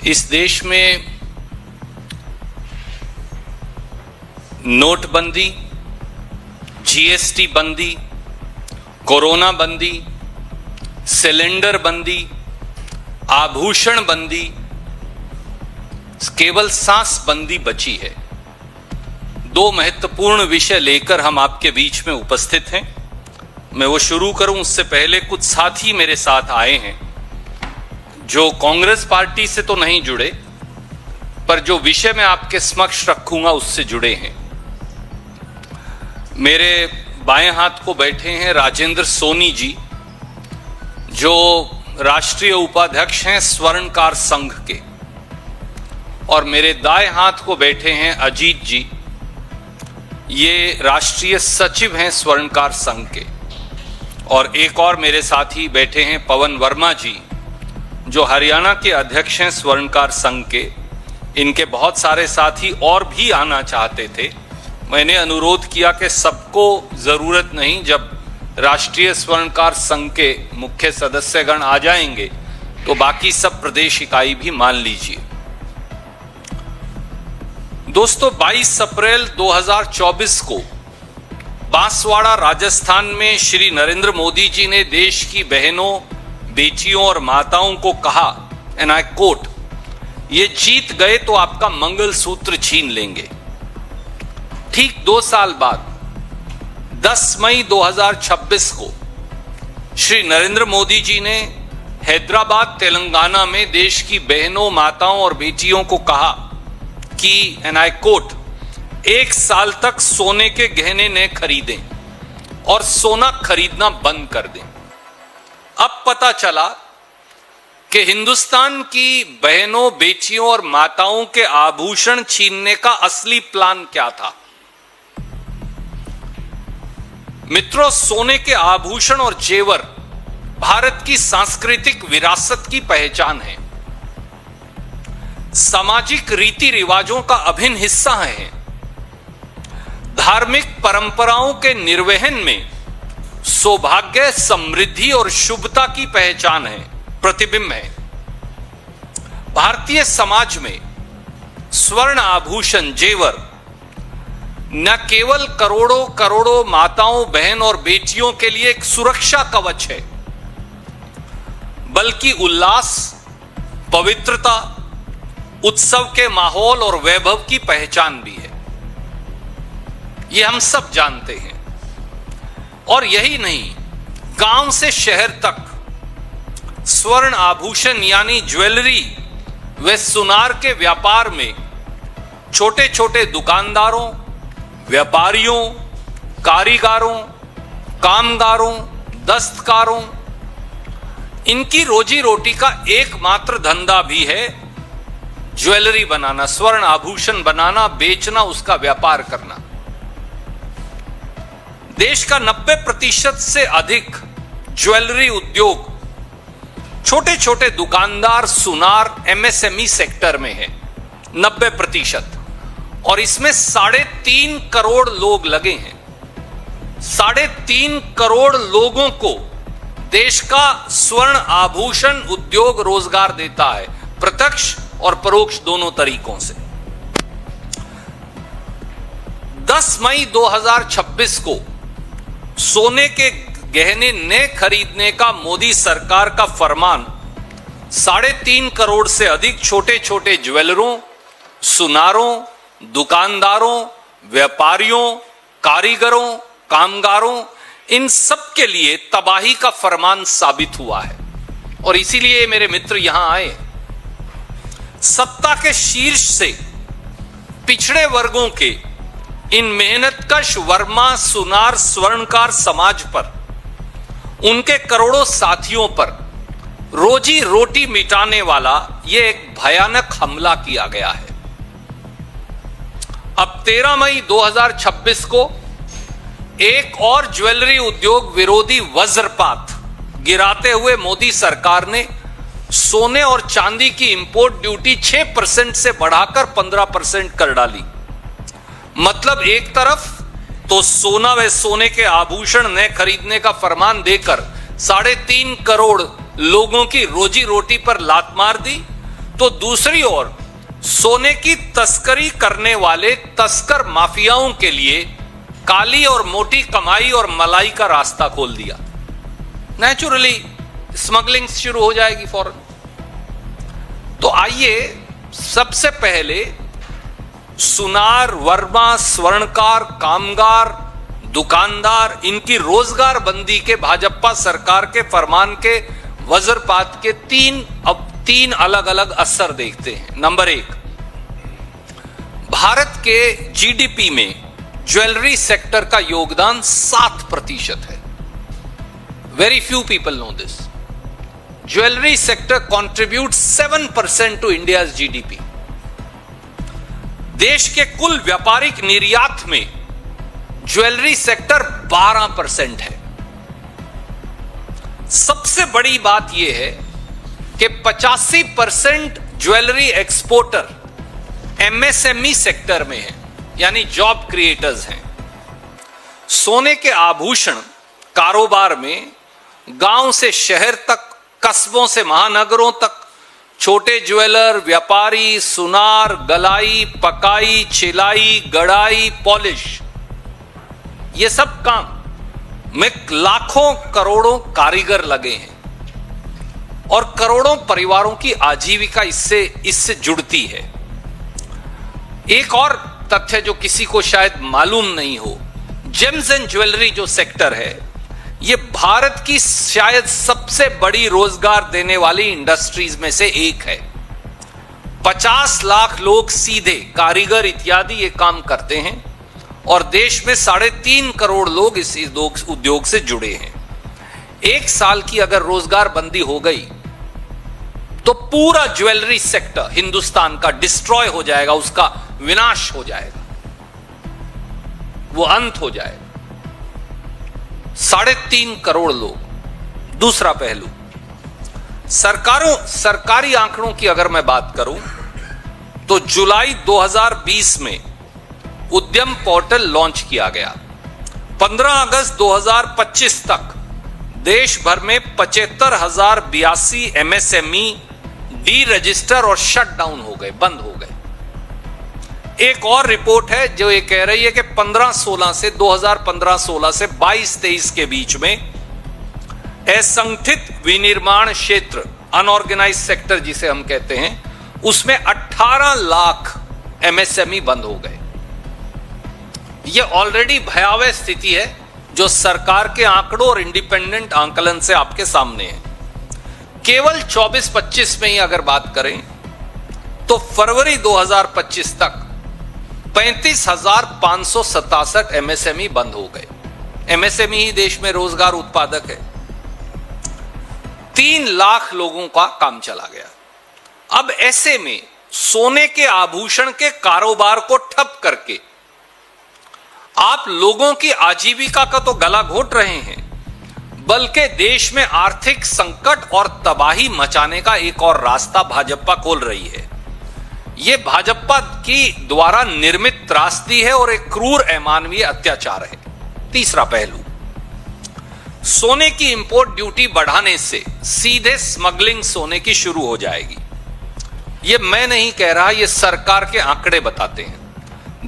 इस देश में नोटबंदी, जीएसटी बंदी, कोरोना बंदी, सिलेंडर बंदी, आभूषण बंदी, केवल सांस बंदी बची है। दो महत्वपूर्ण विषय लेकर हम आपके बीच में उपस्थित हैं। मैं वो शुरू करूं उससे पहले कुछ साथी मेरे साथ आए हैं जो कांग्रेस पार्टी से तो नहीं जुड़े, पर जो विषय मैं आपके समक्ष रखूंगा उससे जुड़े हैं। मेरे बाएं हाथ को बैठे हैं राजेंद्र सोनी जी, जो राष्ट्रीय उपाध्यक्ष हैं स्वर्णकार संघ के, और मेरे दाएं हाथ को बैठे हैं अजीत जी, ये राष्ट्रीय सचिव हैं स्वर्णकार संघ के, और एक और मेरे साथी बैठे हैं पवन वर्मा जी, जो हरियाणा के अध्यक्ष हैं स्वर्णकार संघ के। इनके बहुत सारे साथी और भी आना चाहते थे। मैंने अनुरोध किया कि सबको जरूरत नहीं, जब राष्ट्रीय स्वर्णकार संघ के मुख्य सदस्यगण आ जाएंगे तो बाकी सब प्रदेश इकाई भी मान लीजिए। दोस्तों, 22 अप्रैल 2024 को बांसवाड़ा राजस्थान में श्री नरेंद्र मोदी जी ने देश की बहनों, बेटियों और माताओं को कहा, एंड आई कोट, ये जीत गए तो आपका मंगलसूत्र छीन लेंगे। ठीक 2 साल बाद 10 मई 2026 को श्री नरेंद्र मोदी जी ने हैदराबाद, तेलंगाना में देश की बहनों, माताओं और बेटियों को कहा कि, एंड आई कोट, 1 साल तक सोने के गहने न खरीदें और सोना खरीदना बंद कर दें। अब पता चला कि हिंदुस्तान की बहनों, बेटियों और माताओं के आभूषण छीनने का असली प्लान क्या था। मित्रों, सोने के आभूषण और जेवर भारत की सांस्कृतिक विरासत की पहचान है, सामाजिक रीति रिवाजों का अभिन्न हिस्सा है, धार्मिक परंपराओं के निर्वहन में सौभाग्य, समृद्धि और शुभता की पहचान है, प्रतिबिंब है। भारतीय समाज में स्वर्ण आभूषण, जेवर न केवल करोड़ों करोड़ों माताओं, बहन और बेटियों के लिए एक सुरक्षा कवच है, बल्कि उल्लास, पवित्रता, उत्सव के माहौल और वैभव की पहचान भी है। ये हम सब जानते हैं। और यही नहीं, गांव से शहर तक स्वर्ण आभूषण यानी ज्वेलरी व सुनार के व्यापार में छोटे छोटे दुकानदारों, व्यापारियों, कारीगरों, कामगारों, दस्तकारों, इनकी रोजी रोटी का एकमात्र धंधा भी है ज्वेलरी बनाना, स्वर्ण आभूषण बनाना, बेचना, उसका व्यापार करना। देश का 90% से अधिक ज्वेलरी उद्योग छोटे छोटे दुकानदार, सुनार, एमएसएमई सेक्टर में है, 90%। और इसमें 3.5 करोड़ लोग लगे हैं। 3.5 करोड़ लोगों को देश का स्वर्ण आभूषण उद्योग रोजगार देता है, प्रत्यक्ष और परोक्ष दोनों तरीकों से। 10 मई 2026 को सोने के गहने न खरीदने का मोदी सरकार का फरमान 3.5 करोड़ से अधिक छोटे छोटे ज्वेलरों, सुनारों, दुकानदारों, व्यापारियों, कारीगरों, कामगारों, इन सब के लिए तबाही का फरमान साबित हुआ है। और इसीलिए मेरे मित्र यहां आए। सत्ता के शीर्ष से पिछड़े वर्गों के इन मेहनतकश वर्मा, सुनार, स्वर्णकार समाज पर, उनके करोड़ों साथियों पर रोजी रोटी मिटाने वाला यह एक भयानक हमला किया गया है। अब 13 मई 2026 को एक और ज्वेलरी उद्योग विरोधी वज्रपात गिराते हुए मोदी सरकार ने सोने और चांदी की इंपोर्ट ड्यूटी 6% से बढ़ाकर 15% कर डाली। मतलब एक तरफ तो सोना व सोने के आभूषण न खरीदने का फरमान देकर 3.5 करोड़ लोगों की रोजी रोटी पर लात मार दी, तो दूसरी ओर सोने की तस्करी करने वाले तस्कर माफियाओं के लिए काली और मोटी कमाई और मलाई का रास्ता खोल दिया। नेचुरली स्मगलिंग शुरू हो जाएगी फौरन। तो आइए सबसे पहले सुनार, वर्मा, स्वर्णकार, कामगार, दुकानदार, इनकी रोजगार बंदी के भाजपा सरकार के फरमान के वज्रपात के तीन अलग अलग असर देखते हैं। नंबर 1, भारत के जीडीपी में ज्वेलरी सेक्टर का योगदान 7% है। Very few people know this. Jewellery sector contribute 7% to India's GDP. देश के कुल व्यापारिक निर्यात में ज्वेलरी सेक्टर 12% है। सबसे बड़ी बात यह है कि 85% ज्वेलरी एक्सपोर्टर एमएसएमई सेक्टर में है, यानी जॉब क्रिएटर्स हैं। सोने के आभूषण कारोबार में गांव से शहर तक, कस्बों से महानगरों तक छोटे ज्वेलर, व्यापारी, सुनार, गलाई, पकाई, छिलाई, गड़ाई, पॉलिश, ये सब काम में लाखों करोड़ों कारीगर लगे हैं और करोड़ों परिवारों की आजीविका इससे जुड़ती है। एक और तथ्य जो किसी को शायद मालूम नहीं हो, जेम्स एंड ज्वेलरी जो सेक्टर है, यह भारत की शायद सबसे बड़ी रोजगार देने वाली इंडस्ट्रीज में से एक है। 50 लाख लोग सीधे कारीगर इत्यादि ये काम करते हैं और देश में 3.5 करोड़ लोग इस उद्योग से जुड़े हैं। एक साल की अगर रोजगार बंदी हो गई तो पूरा ज्वेलरी सेक्टर हिंदुस्तान का डिस्ट्रॉय हो जाएगा, उसका विनाश हो जाएगा, वो अंत हो जाएगा। 3.5 करोड़ लोग। दूसरा पहलू, सरकारी आंकड़ों की अगर मैं बात करूं तो जुलाई 2020 में उद्यम पोर्टल लॉन्च किया गया। 15 अगस्त 2025 तक देश भर में 75,082 एमएसएमई डी रजिस्टर और शट डाउन हो गए, बंद हो गए। एक और रिपोर्ट है जो ये कह रही है कि 2015-16 से 22-23 के बीच में असंगठित विनिर्माण क्षेत्र, अनऑर्गेनाइज सेक्टर जिसे हम कहते हैं, उसमें 18 लाख एमएसएमई बंद हो गए। यह ऑलरेडी भयावह स्थिति है जो सरकार के आंकड़ों और इंडिपेंडेंट आंकलन से आपके सामने है। केवल 24-25 में ही अगर बात करें तो फरवरी 2025 तक 35,567 एमएसएमई बंद हो गए। एमएसएमई ही देश में रोजगार उत्पादक है। 3 लाख लोगों का काम चला गया। अब ऐसे में सोने के आभूषण के कारोबार को ठप करके आप लोगों की आजीविका का तो गला घोट रहे हैं, बल्कि देश में आर्थिक संकट और तबाही मचाने का एक और रास्ता भाजपा खोल रही है। यह भाजपा की द्वारा निर्मित त्रासदी है और एक क्रूर अमानवीय अत्याचार है। तीसरा पहलू, सोने की इंपोर्ट ड्यूटी बढ़ाने से सीधे स्मगलिंग सोने की शुरू हो जाएगी। यह मैं नहीं कह रहा, यह सरकार के आंकड़े बताते हैं।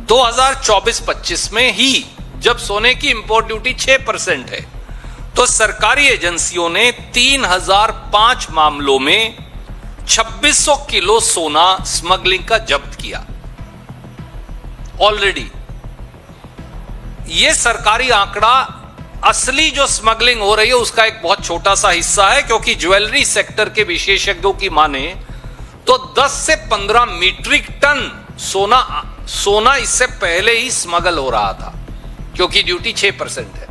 2024-25 में ही जब सोने की इंपोर्ट ड्यूटी 6% है तो सरकारी एजेंसियों ने 3005 मामलों में 2600 किलो सोना स्मगलिंग का जब्त किया ऑलरेडी। यह सरकारी आंकड़ा असली जो स्मगलिंग हो रही है उसका एक बहुत छोटा सा हिस्सा है, क्योंकि ज्वेलरी सेक्टर के विशेषज्ञों की माने तो 10 से 15 मीट्रिक टन सोना इससे पहले ही स्मगल हो रहा था, क्योंकि ड्यूटी 6% है।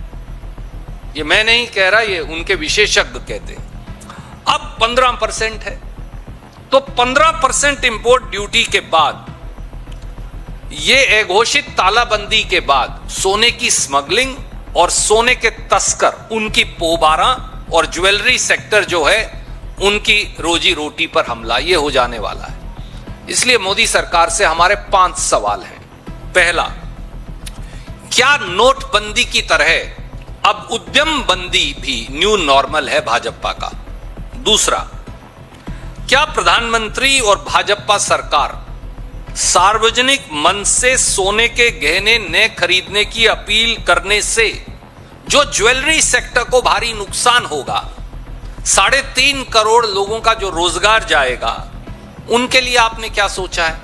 ये मैं नहीं कह रहा, ये उनके विशेषज्ञ कहते हैं। अब 15% है, तो 15% इंपोर्ट ड्यूटी के बाद, ये घोषित तालाबंदी के बाद सोने की स्मगलिंग और सोने के तस्कर, उनकी पोबारा और ज्वेलरी सेक्टर जो है उनकी रोजी रोटी पर हमला, ये हो जाने वाला है। इसलिए मोदी सरकार से हमारे 5 सवाल हैं। पहला, क्या नोटबंदी की तरह अब उद्यम बंदी भी न्यू नॉर्मल है भाजपा का? दूसरा, क्या प्रधानमंत्री और भाजपा सरकार सार्वजनिक मन से सोने के गहने न खरीदने की अपील करने से जो ज्वेलरी सेक्टर को भारी नुकसान होगा, 3.5 करोड़ लोगों का जो रोजगार जाएगा, उनके लिए आपने क्या सोचा है?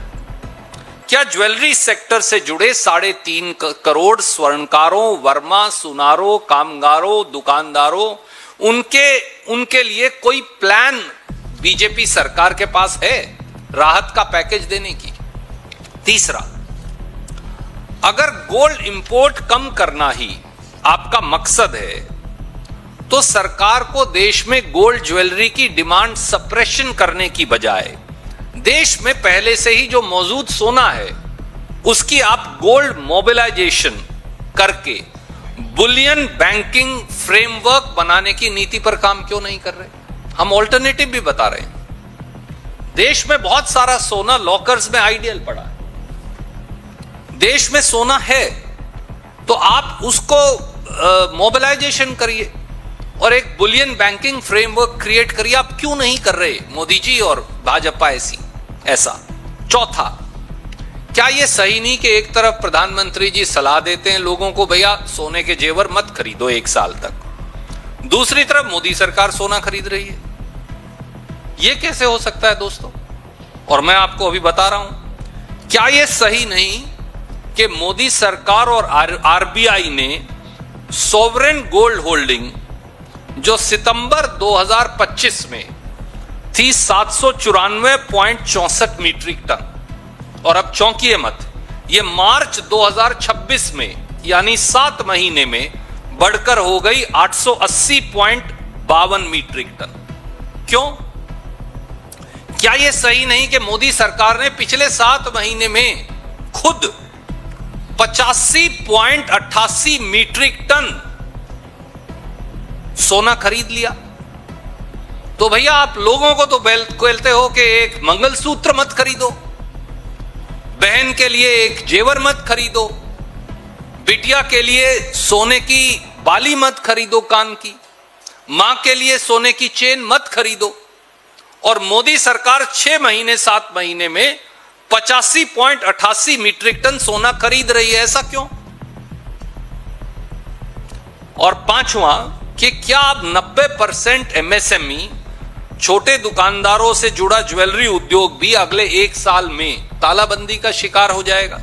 क्या ज्वेलरी सेक्टर से जुड़े 3.5 करोड़ स्वर्णकारों, वर्मा, सुनारों, कामगारों, दुकानदारों, उनके लिए कोई प्लान बीजेपी सरकार के पास है राहत का पैकेज देने की? तीसरा, अगर गोल्ड इंपोर्ट कम करना ही आपका मकसद है, तो सरकार को देश में गोल्ड ज्वेलरी की डिमांड सप्रेशन करने की बजाय देश में पहले से ही जो मौजूद सोना है उसकी आप गोल्ड मोबिलाइजेशन करके बुलियन बैंकिंग फ्रेमवर्क बनाने की नीति पर काम क्यों नहीं कर रहे? हम ऑल्टरनेटिव भी बता रहे हैं। देश में बहुत सारा सोना लॉकर्स में आइडियल पड़ा है। देश में सोना है तो आप उसको मोबिलाइजेशन करिए और एक बुलियन बैंकिंग फ्रेमवर्क क्रिएट करिए। आप क्यों नहीं कर रहे मोदी जी और भाजपा ऐसा? चौथा, क्या यह सही नहीं कि एक तरफ प्रधानमंत्री जी सलाह देते हैं लोगों को, भैया सोने के जेवर मत खरीदो 1 साल तक, दूसरी तरफ मोदी सरकार सोना खरीद रही है? यह कैसे हो सकता है दोस्तों? और मैं आपको अभी बता रहा हूं, क्या यह सही नहीं कि मोदी सरकार और आरबीआई ने सॉवरेन गोल्ड होल्डिंग जो सितंबर 2025 में थी 794.64 मीट्रिक टन, और अब चौंकिए मत, यह मार्च 2026 में यानी 7 महीने में बढ़कर हो गई 880.52 मीट्रिक टन। क्यों? क्या यह सही नहीं कि मोदी सरकार ने पिछले 7 महीने में खुद 85.88 मीट्रिक टन सोना खरीद लिया? तो भैया आप लोगों को तो कहते हो कि एक मंगलसूत्र मत खरीदो, बहन के लिए एक जेवर मत खरीदो, बिटिया के लिए सोने की बाली मत खरीदो कान की, मां के लिए सोने की चेन मत खरीदो, और मोदी सरकार 6 महीने 7 महीने में 85.88 मीट्रिक टन सोना खरीद रही है। ऐसा क्यों? और पांचवा, कि क्या अब 90% एमएसएमई छोटे दुकानदारों से जुड़ा ज्वेलरी उद्योग भी अगले 1 साल में तालाबंदी का शिकार हो जाएगा?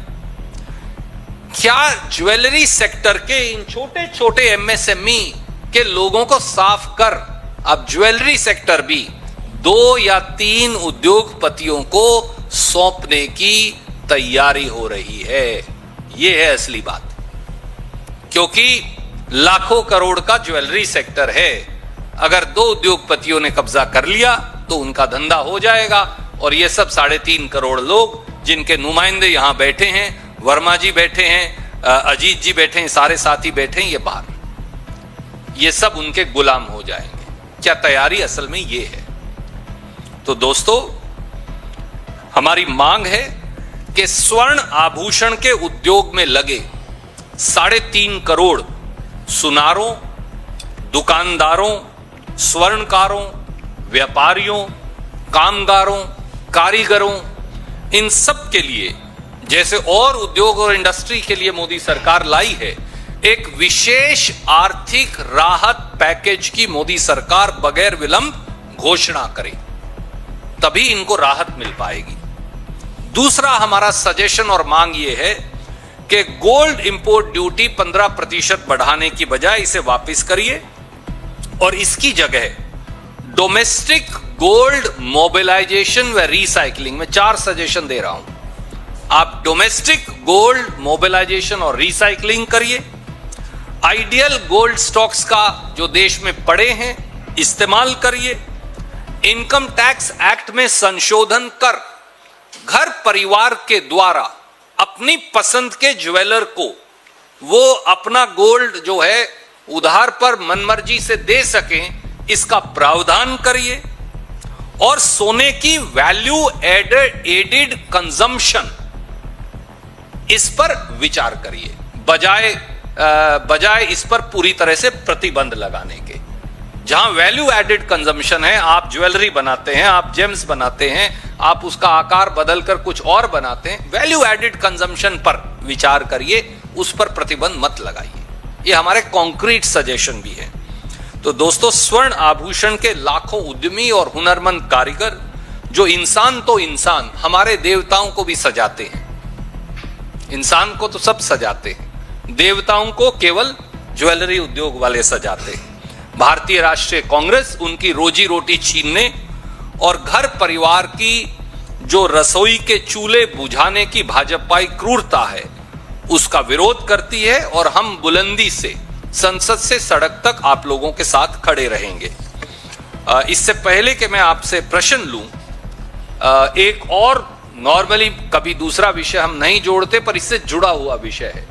क्या ज्वेलरी सेक्टर के इन छोटे छोटे एमएसएमई के लोगों को साफ कर अब ज्वेलरी सेक्टर भी 2 या 3 उद्योगपतियों को सौंपने की तैयारी हो रही है? यह है असली बात, क्योंकि लाखों करोड़ का ज्वेलरी सेक्टर है। अगर 2 उद्योगपतियों ने कब्जा कर लिया तो उनका धंधा हो जाएगा, और ये सब 3.5 करोड़ लोग जिनके नुमाइंदे यहां बैठे हैं, वर्मा जी बैठे हैं, अजीत जी बैठे हैं, सारे साथी बैठे हैं ये बाहर, ये सब उनके गुलाम हो जाएंगे। क्या तैयारी असल में ये है? तो दोस्तों, हमारी मांग है कि स्वर्ण आभूषण के उद्योग में लगे 3.5 करोड़ सुनारों, दुकानदारों, स्वर्णकारों, व्यापारियों, कामगारों, कारीगरों, इन सब के लिए, जैसे और उद्योग और इंडस्ट्री के लिए मोदी सरकार लाई है, एक विशेष आर्थिक राहत पैकेज की मोदी सरकार बगैर विलंब घोषणा करे, तभी इनको राहत मिल पाएगी। दूसरा हमारा सजेशन और मांग यह है कि गोल्ड इंपोर्ट ड्यूटी 15% बढ़ाने की बजाय इसे वापस करिए और इसकी जगह डोमेस्टिक गोल्ड मोबिलाइजेशन व रिसाइकलिंग में 4 सजेशन दे रहा हूं। आप डोमेस्टिक गोल्ड मोबिलाइजेशन और रिसाइकलिंग करिए, आइडियल गोल्ड स्टॉक्स का जो देश में पड़े हैं इस्तेमाल करिए, इनकम टैक्स एक्ट में संशोधन कर घर परिवार के द्वारा अपनी पसंद के ज्वेलर को वो अपना गोल्ड जो है उधार पर मनमर्जी से दे सकें, इसका प्रावधान करिए, और सोने की वैल्यू एडेड कंजम्पशन इस पर विचार करिए, बजाय इस पर पूरी तरह से प्रतिबंध लगाने के। जहां वैल्यू एडेड कंजम्पशन है, आप ज्वेलरी बनाते हैं, आप जेम्स बनाते हैं, आप उसका आकार बदलकर कुछ और बनाते हैं, वैल्यू एडेड कंजम्पशन पर विचार करिए, उस पर प्रतिबंध मत लगाइए। ये हमारे कॉन्क्रीट सजेशन भी है। तो दोस्तों, स्वर्ण आभूषण के लाखों उद्यमी और हुनरमंद कारीगर जो इंसान तो इंसान, हमारे देवताओं को भी सजाते हैं। इंसान को तो सब सजाते हैं, देवताओं को केवल ज्वेलरी उद्योग वाले सजाते हैं। भारतीय राष्ट्रीय कांग्रेस उनकी रोजी रोटी छीनने और घर परिवार की जो रसोई के चूल्हे बुझाने की भाजपाई क्रूरता है, उसका विरोध करती है और हम बुलंदी से संसद से सड़क तक आप लोगों के साथ खड़े रहेंगे। इससे पहले कि मैं आपसे प्रश्न लूं, एक और नॉर्मली कभी दूसरा विषय हम नहीं जोड़ते, पर इससे जुड़ा हुआ विषय है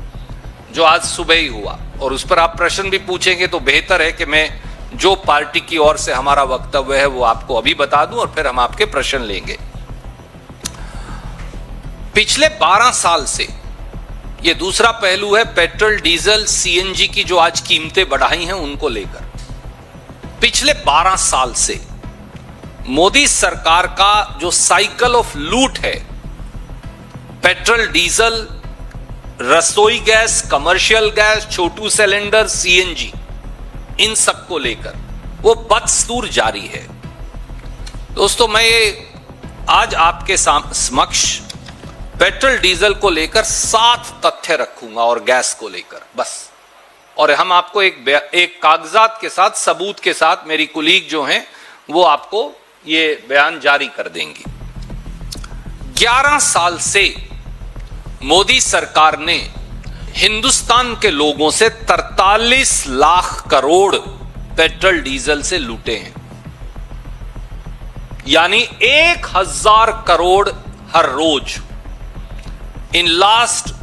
जो आज सुबह ही हुआ, और उस पर आप प्रश्न भी पूछेंगे तो बेहतर है कि मैं जो पार्टी की ओर से हमारा वक्तव्य है वो आपको अभी बता दूं और फिर हम आपके प्रश्न लेंगे। पिछले 12 साल से, ये दूसरा पहलू है पेट्रोल, डीजल, सीएनजी की जो आज कीमतें बढ़ाई हैं उनको लेकर। पिछले 12 साल से मोदी सरकार का जो साइकिल ऑफ लूट है, पेट्रोल, डीजल, रसोई गैस, कमर्शियल गैस, छोटू सिलेंडर, सीएनजी, इन सब को लेकर वो बदस्तूर जारी है। दोस्तों, मैं ये आज आपके समक्ष पेट्रोल डीजल को लेकर 7 तथ्य रखूंगा और गैस को लेकर बस, और हम आपको एक कागजात के साथ, सबूत के साथ, मेरी कुलीग जो हैं वो आपको ये बयान जारी कर देंगी। 11 साल से मोदी सरकार ने हिंदुस्तान के लोगों से 43 लाख करोड़ पेट्रोल डीजल से लूटे हैं, यानी 1000 करोड़ हर रोज। In last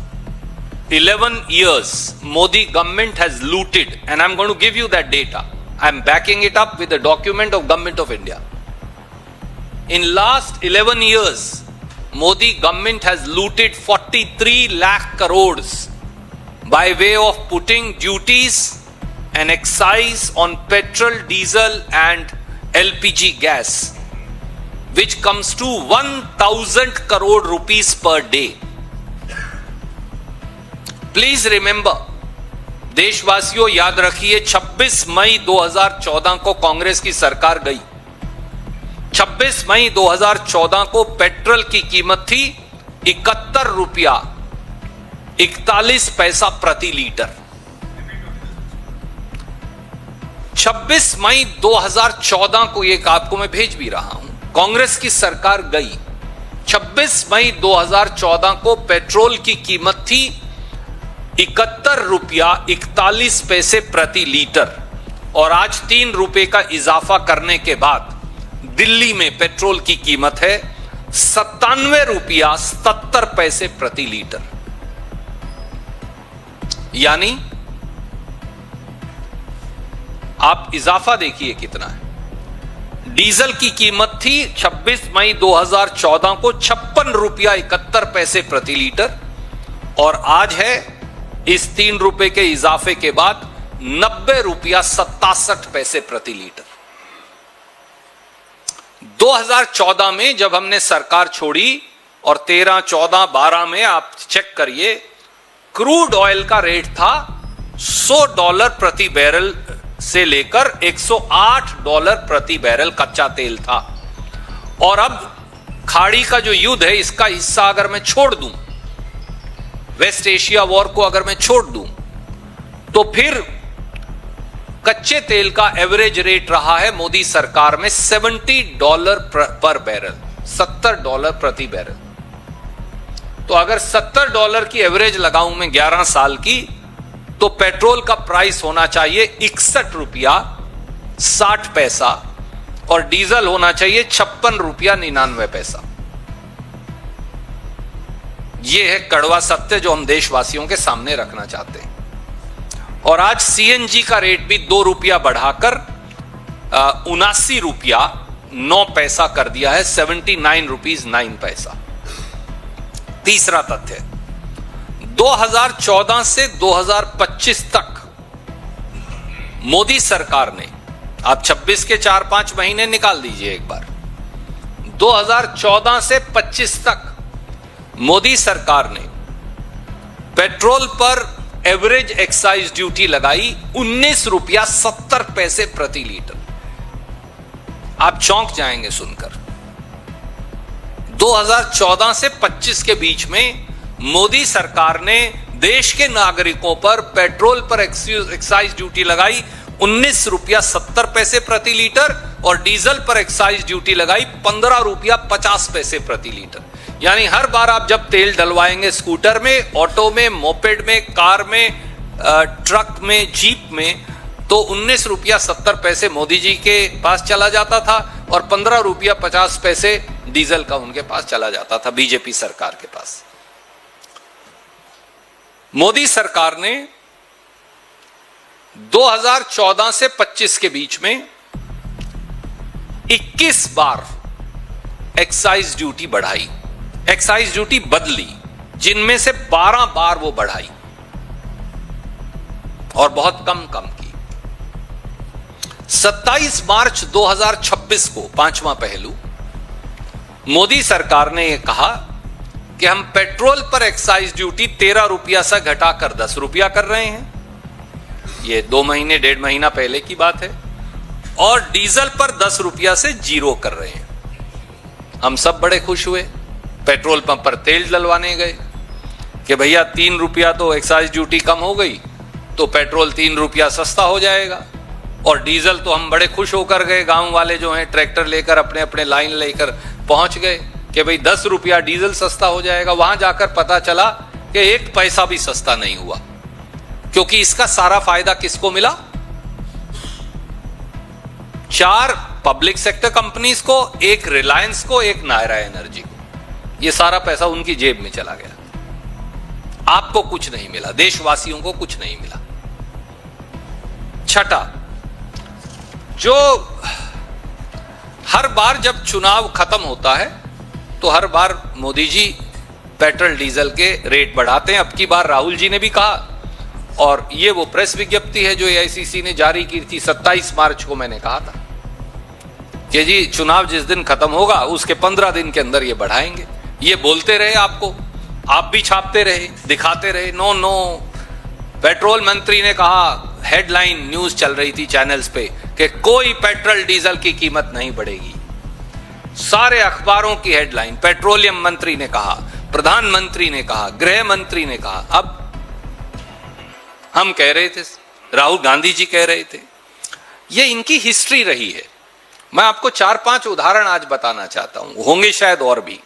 11 years, Modi government has looted, and I'm going to give you that data. I'm backing it up with a document of Government of India. In last 11 years, Modi government has looted 43 lakh crores by way of putting duties and excise on petrol, diesel and LPG gas, which comes to 1000 crore rupees per day. Please remember, देशवासियों याद रखिए, 26 मई 2014 को कांग्रेस की सरकार गई। 26 मई 2014 को petrol की कीमत थी 71 रुपया 41 पैसा प्रति लीटर। 26 मई 2014 को, एक आपको मैं भेज भी रहा हूं, कांग्रेस की सरकार गई। 26 मई 2014 को पेट्रोल की कीमत थी 71 रुपया 41 पैसे प्रति लीटर, और आज 3 रुपए का इजाफा करने के बाद दिल्ली में पेट्रोल की कीमत है 97 रुपया 77 पैसे प्रति लीटर। यानी आप इजाफा देखिए कितना है। डीजल की कीमत थी 26 मई 2014 को 56 रुपया 71 पैसे प्रति लीटर, और आज है इस 3 रुपए के इजाफे के बाद 90 रुपया 67 पैसे प्रति लीटर। 2014 में जब हमने सरकार छोड़ी और 13, 14, 12 में आप चेक करिए, क्रूड ऑयल का रेट था $100 प्रति बैरल से लेकर $108 प्रति बैरल कच्चा तेल था। और अब खाड़ी का जो युद्ध है, इसका हिस्सा अगर मैं छोड़ दूं, वेस्ट एशिया वॉर को अगर मैं छोड़ दूं, तो फिर कच्चे तेल का एवरेज रेट रहा है मोदी सरकार में $70 पर बैरल, $70 प्रति बैरल। तो अगर $70 की एवरेज लगाऊं मैं 11 साल की, तो पेट्रोल का प्राइस होना चाहिए 61 रुपया 60 पैसा, और डीजल होना चाहिए 56 रुपया 99 पैसा। यह है कड़वा सत्य जो हम देशवासियों के सामने रखना चाहते हैं। और आज सीएनजी का रेट भी 2 रुपया बढ़ाकर 79 रुपया 9 पैसा कर दिया है, 79 रुपीज 9 पैसा। तीसरा तथ्य, 2014 से 2025 तक मोदी सरकार ने आप 26 के 4-5 महीने निकाल दीजिए एक बार। 2014 से 25 तक मोदी सरकार ने पेट्रोल पर एवरेज एक्साइज ड्यूटी लगाई 19 रुपया 70 पैसे प्रति लीटर। आप चौंक जाएंगे सुनकर। 2014 से 25 के बीच में मोदी सरकार ने देश के नागरिकों पर पेट्रोल पर एक्साइज ड्यूटी लगाई 19 रुपया 70 पैसे प्रति लीटर और डीजल पर एक्साइज ड्यूटी लगाई 15 रुपया 50 पैसे प्रति लीटर। यानी हर बार आप जब तेल डलवाएंगे स्कूटर में, ऑटो में, मोपेड में, कार में, ट्रक में, जीप में, तो 19 रुपया 70 पैसे मोदी जी के पास चला जाता था और 15 रुपया 50 पैसे डीजल का उनके पास चला जाता था, बीजेपी सरकार के पास। मोदी सरकार ने 2014 से 25 के बीच में 21 बार एक्साइज ड्यूटी बढ़ाई, एक्साइज ड्यूटी बदली, जिनमें से 12 बार वो बढ़ाई और बहुत कम की। 27 मार्च 2026 को, पांचवां पहलू, मोदी सरकार ने यह कहा कि हम पेट्रोल पर एक्साइज ड्यूटी 13 रुपया से घटाकर 10 रुपया कर रहे हैं। यह 2 महीने 1.5 महीना पहले की बात है। और डीजल पर 10 रुपया से 0 कर रहे हैं। हम सब बड़े खुश हुए। पेट्रोल पंप पर तेल डलवाने गए कि भैया 3 रुपया तो एक्साइज ड्यूटी कम हो गई, तो पेट्रोल 3 रुपया सस्ता हो जाएगा। और डीजल तो हम बड़े खुश होकर गए, गांव वाले जो हैं ट्रैक्टर लेकर अपने अपने लाइन लेकर पहुंच गए कि भाई 10 रुपया डीजल सस्ता हो जाएगा। वहां जाकर पता चला कि 1 पैसा भी सस्ता नहीं हुआ, क्योंकि इसका सारा फायदा किसको मिला? 4 पब्लिक सेक्टर कंपनीज को, 1 रिलायंस को, 1 नायरा एनर्जी को। यह सारा पैसा उनकी जेब में चला गया। आपको कुछ नहीं मिला, देशवासियों को कुछ नहीं मिला। छठा, जो हर बार जब चुनाव खत्म होता है तो हर बार मोदी जी पेट्रोल डीजल के रेट बढ़ाते हैं। अब की बार राहुल जी ने भी कहा, और ये वो प्रेस विज्ञप्ति है जो एआईसीसी ने जारी की थी 27 मार्च को। मैंने कहा था कि जी चुनाव जिस दिन खत्म होगा उसके 15 दिन के अंदर ये बढ़ाएंगे। ये बोलते रहे आपको, आप भी छापते रहे, दिखाते रहे। नो, पेट्रोल मंत्री ने कहा, हेडलाइन न्यूज चल रही थी चैनल्स पे कि कोई पेट्रोल डीजल की कीमत नहीं बढ़ेगी। सारे अखबारों की हेडलाइन, पेट्रोलियम मंत्री ने कहा, प्रधानमंत्री ने कहा, गृह मंत्री ने कहा। अब हम कह रहे थे, राहुल गांधी जी कह रहे थे। ये इनकी हिस्ट्री रही है। मैं आपको 4-5 उदाहरण आज बताना चाहता हूं, होंगे शायद और भी।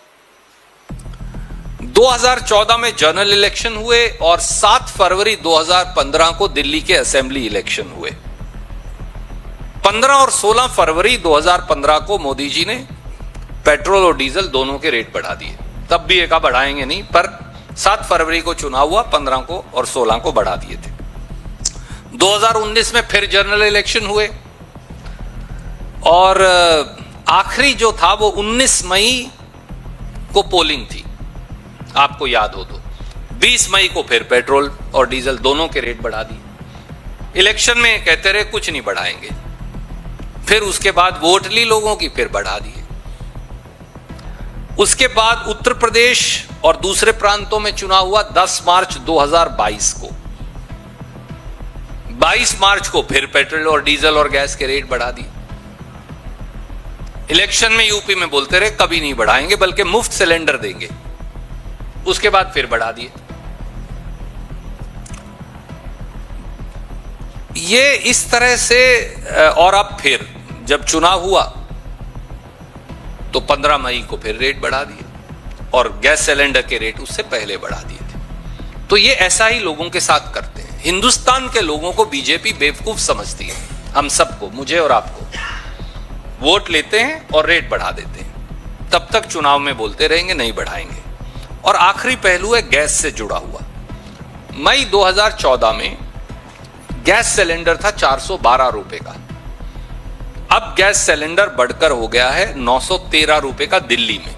2014 में जनरल इलेक्शन हुए और 7 फरवरी 2015 को दिल्ली के असेंबली इलेक्शन हुए। 15 और 16 फरवरी 2015 को मोदी जी ने पेट्रोल और डीजल दोनों के रेट बढ़ा दिए। तब भी एक बढ़ाएंगे नहीं, पर 7 फरवरी को चुनाव हुआ, 15 को और 16 को बढ़ा दिए थे। 2019 में फिर जनरल इलेक्शन हुए और आखिरी जो था वो 19 मई को पोलिंग थी, आपको याद हो तो। 20 मई को फिर पेट्रोल और डीजल दोनों के रेट बढ़ा दिए। इलेक्शन में कहते रहे कुछ नहीं बढ़ाएंगे, फिर उसके बाद वोट ली लोगों की, फिर बढ़ा दिए। उसके बाद उत्तर प्रदेश और दूसरे प्रांतों में चुनाव हुआ 10 मार्च 2022 को। 22 मार्च को फिर पेट्रोल और डीजल और गैस के रेट बढ़ा दिए। इलेक्शन में यूपी में बोलते रहे कभी नहीं बढ़ाएंगे, बल्कि मुफ्त सिलेंडर देंगे। उसके बाद फिर बढ़ा दिए। ये इस तरह से, और अब फिर जब चुनाव हुआ तो 15 मई को फिर रेट बढ़ा दिए और गैस सिलेंडर के रेट उससे पहले बढ़ा दिए थे। तो ये ऐसा ही लोगों के साथ करते हैं। हिंदुस्तान के लोगों को बीजेपी बेवकूफ समझती है, हम सबको, मुझे और आपको। वोट लेते हैं और रेट बढ़ा देते हैं, तब तक चुनाव में बोलते रहेंगे नहीं बढ़ाएंगे। और आखिरी पहलू है गैस से जुड़ा हुआ। मई 2014 में गैस सिलेंडर था 412 रुपए का। अब गैस सिलेंडर बढ़कर हो गया है 913 रुपए का दिल्ली में,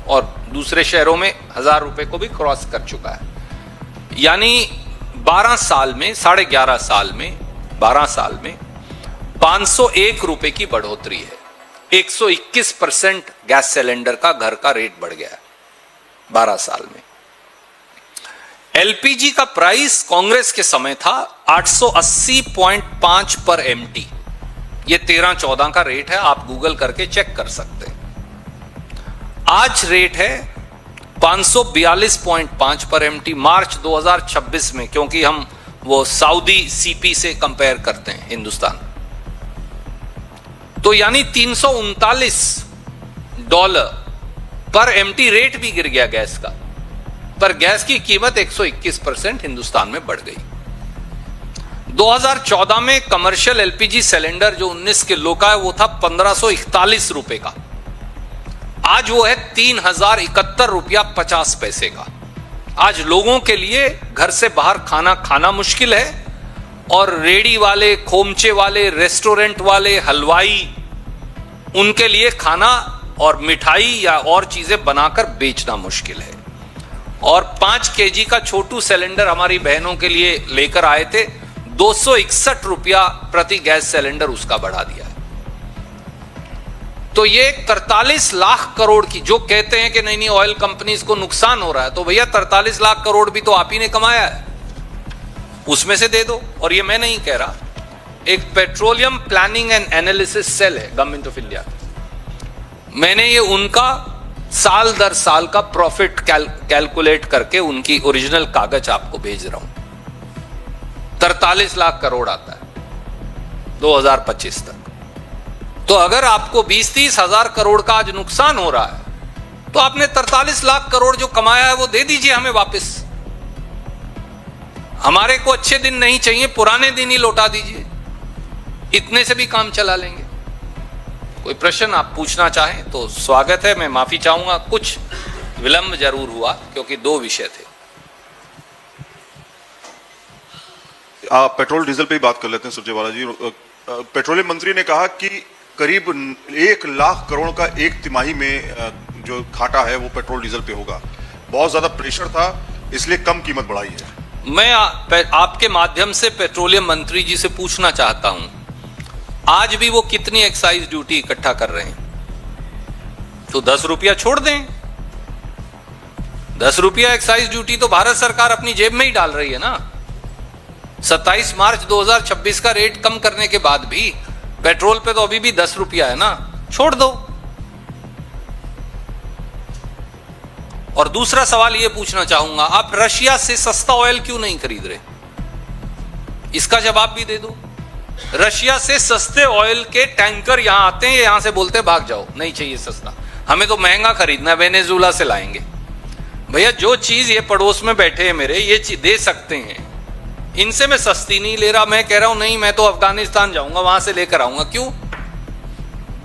और दूसरे शहरों में 1000 रुपए को भी क्रॉस कर चुका है। यानी 12 साल में, 11.5 साल में, 12 साल में 501 की बढ़ोतरी है। 121% गैस सिलेंडर का घर का रेट बढ़ गया है 12 साल में। एलपीजी का प्राइस कांग्रेस के समय था 880.5 पर एमटी। ये 13-14 का रेट है, आप गूगल करके चेक कर सकते हैं। आज रेट है 542.5 पर एमटी मार्च 2026 में, क्योंकि हम वो सऊदी सीपी से कंपेयर करते हैं हिंदुस्तान। तो यानी $339 पर एमटी रेट भी गिर गया गैस का, पर गैस की कीमत 121% हिंदुस्तान में बढ़ गई। 2014 में कमर्शियल एलपीजी सिलेंडर जो 19 किलो का है वो था 1541 रुपए का, आज वो है 3071 रुपया 50 पैसे का। आज लोगों के लिए घर से बाहर खाना खाना मुश्किल है और रेडी वाले, खोमचे वाले, रेस्टोरेंट वाले, हलवाई, उनके लिए खाना और मिठाई या और चीजें बनाकर बेचना मुश्किल है। और 5 केजी का छोटू सिलेंडर हमारी बहनों के लिए लेकर आए थे, 261 रुपया प्रति गैस सिलेंडर उसका बढ़ा दिया है। तो ये 43 लाख करोड़ की, जो कहते हैं कि नहीं ऑयल कंपनीज को नुकसान हो रहा है, तो भैया 43 लाख करोड़ भी तो आप ही ने कमाया है, उसमें से दे दो। और ये मैं नहीं कह रहा, एक petroleum planning and analysis cell है गवर्नमेंट ऑफ इंडिया, मैंने ये उनका साल दर साल का प्रॉफिट कैलकुलेट करके उनकी ओरिजिनल कागज आपको भेज रहा हूं। 43 लाख करोड़ आता है 2025 तक। तो अगर आपको 20-30 हजार करोड़ का आज नुकसान हो रहा है, तो आपने 43 लाख करोड़ जो कमाया है वो दे दीजिए हमें वापस। हमारे को अच्छे दिन नहीं चाहिए, पुराने दिन ही लौटा दीजिए, इतने से भी काम चला लेंगे। कोई प्रश्न आप पूछना चाहें तो स्वागत है। मैं माफी चाहूंगा, कुछ विलंब जरूर हुआ क्योंकि 2 विषय थे। आप पेट्रोल डीजल पे ही बात कर लेते हैं सुरजेवाला जी। पेट्रोलियम मंत्री ने कहा कि करीब 1 लाख करोड़ का एक तिमाही में जो घाटा है वो पेट्रोल डीजल पे होगा। बहुत ज्यादा प्रेशर था, इसलिए कम कीमत बढ़ाई है। मैं आपके माध्यम से पेट्रोलियम मंत्री जी से पूछना चाहता हूं, आज भी वो कितनी एक्साइज ड्यूटी इकट्ठा कर रहे हैं? तो 10 रुपया छोड़ दें। 10 रुपया एक्साइज ड्यूटी तो भारत सरकार अपनी जेब में ही डाल रही है ना। 27 मार्च 2026 का रेट कम करने के बाद भी पेट्रोल पे तो अभी भी 10 रुपया है ना, छोड़ दो। और दूसरा सवाल यह पूछना चाहूंगा, आप रशिया से सस्ता ऑयल क्यों नहीं खरीद रहे? इसका जवाब भी दे दो। रशिया से सस्ते ऑयल के टैंकर यहां आते हैं, यहां से बोलते हैं भाग जाओ, नहीं चाहिए सस्ता, हमें तो महंगा खरीदना है, वेनेजुला से लाएंगे। भैया जो चीज ये पड़ोस में बैठे हैं मेरे, ये चीज दे सकते हैं, इनसे मैं सस्ती नहीं ले रहा। मैं कह रहा हूं नहीं, मैं तो अफगानिस्तान जाऊंगा, वहां से लेकर आऊंगा। क्यों?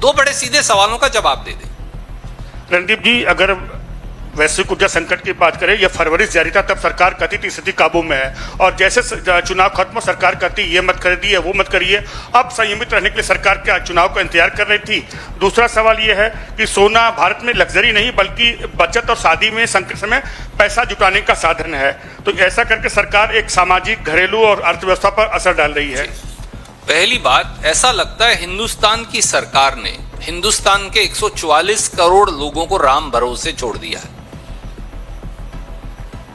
2 बड़े सीधे सवालों का जवाब दे दे। रणदीप जी, अगर वैश्विक ऊर्जा संकट की बात करें, यह फरवरी से जारी था, तब सरकार कहती थी स्थिति काबू में है, और जैसे चुनाव खत्म हो सरकार कहती ये मत करिए वो मत करिए। अब संयमित रहने के लिए सरकार क्या चुनाव का इंतजार कर रही थी? दूसरा सवाल यह है कि सोना भारत में लग्जरी नहीं बल्कि बचत और शादी में संकट समय पैसा जुटाने का साधन है। तो ऐसा करके सरकार एक सामाजिक, घरेलू और अर्थव्यवस्था पर असर डाल रही है। पहली बात, ऐसा लगता है हिंदुस्तान की सरकार ने हिंदुस्तान के 144 करोड़ लोगों को राम भरोसे छोड़ दिया है।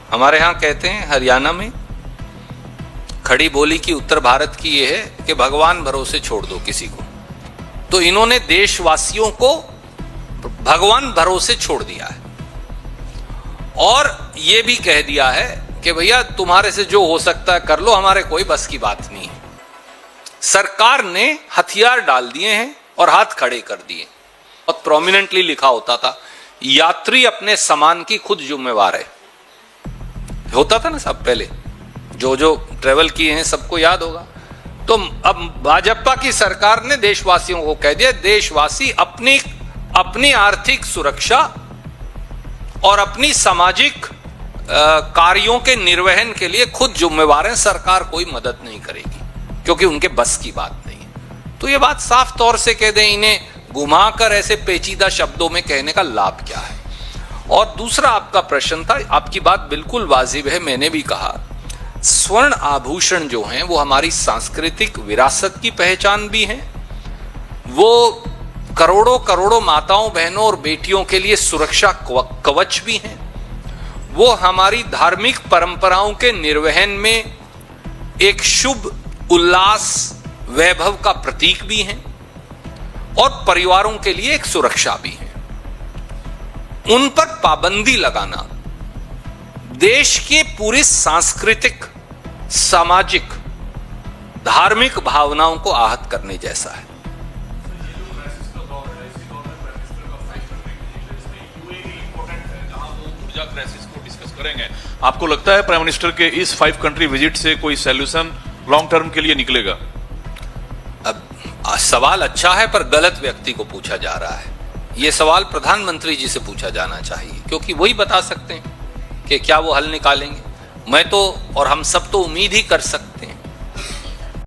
हमारे यहां कहते हैं हरियाणा में खड़ी बोली की उत्तर भारत की यह है कि भगवान भरोसे छोड़ दो किसी को। तो इन्होंने देशवासियों को भगवान भरोसे छोड़ दिया है और यह भी कह दिया है कि भैया तुम्हारे से जो हो सकता है कर लो, हमारे कोई बस की बात नहीं है। सरकार ने हथियार डाल दिए हैं और हाथ खड़े कर दिए। और प्रोमिनेंटली लिखा होता था, यात्री अपने सामान की खुद जिम्मेवार है। होता था ना साहब, पहले जो ट्रेवल किए हैं सबको याद होगा। तो अब भाजपा की सरकार ने देशवासियों को कह दिया, देशवासी अपनी आर्थिक सुरक्षा और अपनी सामाजिक कार्यों के निर्वहन के लिए खुद जिम्मेवार हैं, सरकार कोई मदद नहीं करेगी क्योंकि उनके बस की बात नहीं है। तो ये बात साफ तौर से कह दें, इन्हें घुमाकर ऐसे पेचीदा शब्दों में कहने का लाभ क्या है। और दूसरा आपका प्रश्न था, आपकी बात बिल्कुल वाजिब है, मैंने भी कहा स्वर्ण आभूषण जो हैं वो हमारी सांस्कृतिक विरासत की पहचान भी हैं वो करोड़ों करोड़ों माताओं बहनों और बेटियों के लिए सुरक्षा कवच भी हैं। वो हमारी धार्मिक परंपराओं के निर्वहन में एक शुभ उल्लास वैभव का प्रतीक भी हैं और परिवारों के लिए एक सुरक्षा भी है। उन पर पाबंदी लगाना देश के पूरे सांस्कृतिक, सामाजिक, धार्मिक भावनाओं को आहत करने जैसा है। ऊर्जा क्राइसिस को डिस्कस करेंगे। आपको लगता है प्राइम मिनिस्टर के इस 5 कंट्री विजिट से कोई सॉल्यूशन लॉन्ग टर्म के लिए निकलेगा? अब सवाल अच्छा है पर गलत व्यक्ति को पूछा जा रहा है। यह सवाल प्रधानमंत्री जी से पूछा जाना चाहिए, क्योंकि वही बता सकते हैं कि क्या वो हल निकालेंगे। मैं तो और हम सब तो उम्मीद ही कर सकते हैं